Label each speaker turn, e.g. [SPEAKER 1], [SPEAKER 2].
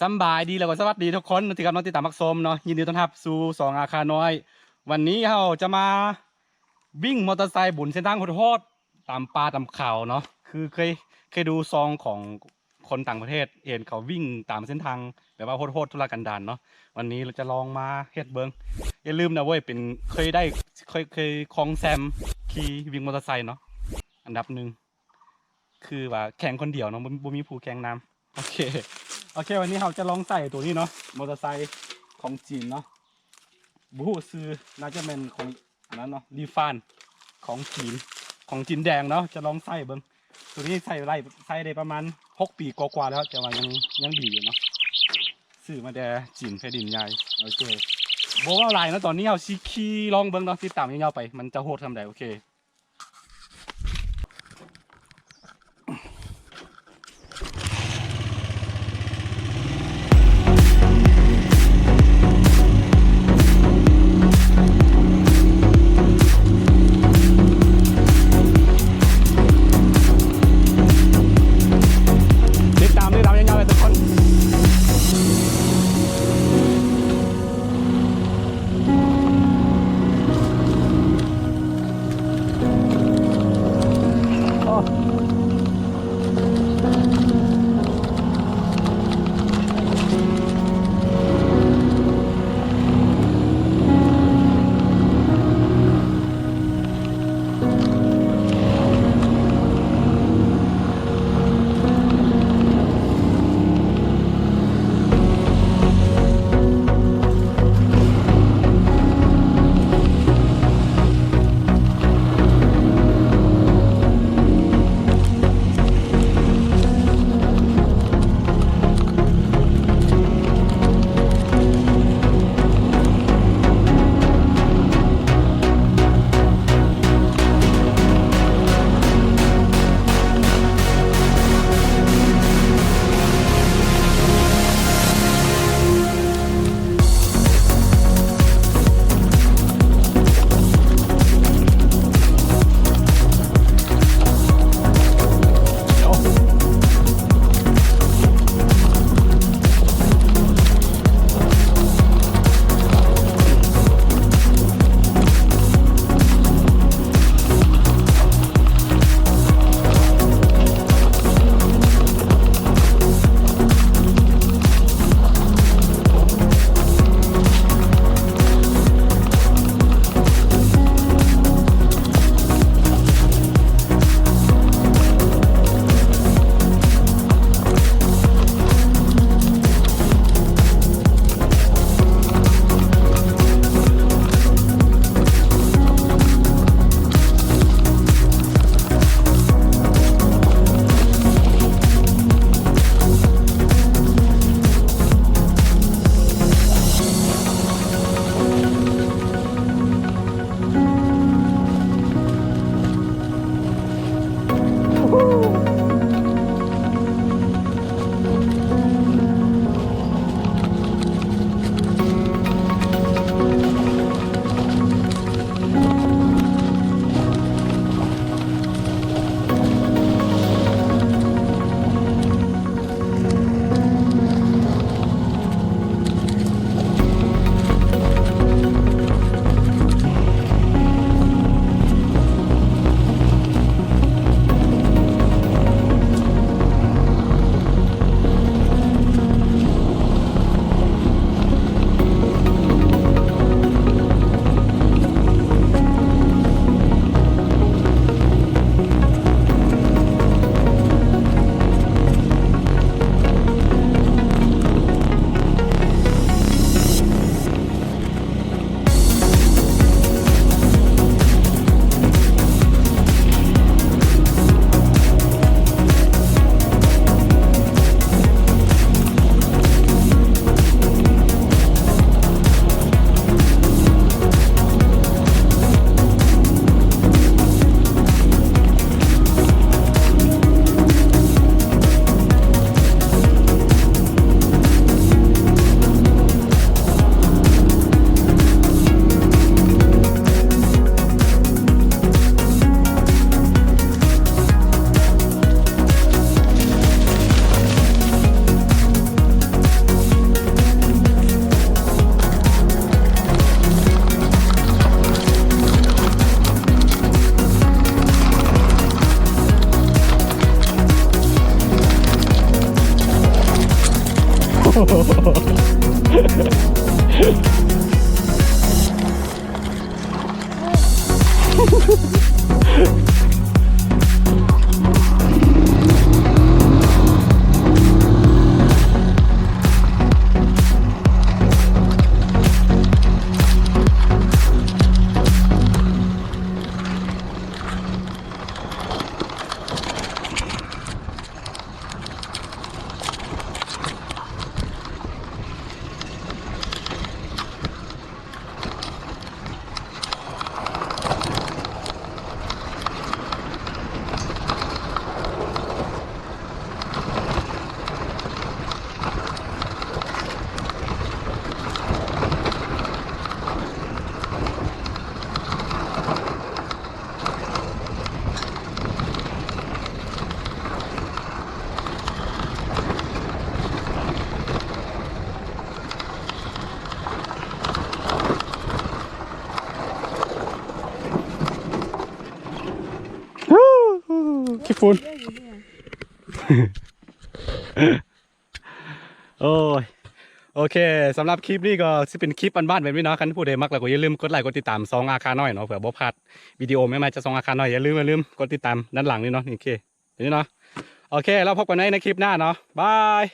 [SPEAKER 1] สบายดีแล้วก็สวัสดีทุกคนที่กำลังติดตามพักชมเนาะยินดีต้อนรับสู่สองอาคาน้อยวันนี้เราจะมาวิ่งมอเตอร์ไซค์บุญเส้นทางโหดๆตามป่าตามเขาเนาะคือเคยดูซองของคนต่างประเทศเห็นเขาวิ่งตามเส้นทางแบบว่าโหดๆทุรกันดารเนาะวันนี้เราจะลองมาเฮ็ดเบิ้งอย่าลืมนะเว้ยเป็นเคยครองแซมขี่วิ่งมอเตอร์ไซค์เนาะอันดับหนึ่งคือว่าแข่งคนเดียวเนาะบ่มีผู้แข่งนำโอเควันนี้เราจะลองใส่ตัวนี้เนาะมอเตอร์ไซค์ของจีนเนาะบูฮูซื้อน่าจะเป็นของอันนั้นเนาะรีฟานของจีนแดงเนาะจะลองใส่เบิ้งตัวนี้ใส่ได้ประมาณ6 ปีกว่าๆแล้วแต่ว่ายังดีอยู่เนาะซื้อมาแต่จีนแผ่นดินใหญ่โอเคบอกว่าลายนะตอนนี้เราขี่ลองเบิ้งเนาะติดตามยาวๆไปมันจะโหดทำได้โอเค ขี้ฝุ่นโอ้ยโอเคสำหรับคลิปนี้ก็จะเป็นคลิปบ้านๆแบบนี้เนาะคันผู้ใดมักแล้วก็อย่าลืมกดไลค์กดติดตามซองอาคาน้อยเนาะเผื่อบ่พลาดวิดีโอใหม่ๆจะซองอาคาน้อยอย่าลืมกดติดตามด้านหลังนี่เนาะนี่โอเคเดี๋ยวนี้เนาะโอเคแล้วพบกันในคลิปหน้าเนาะบาย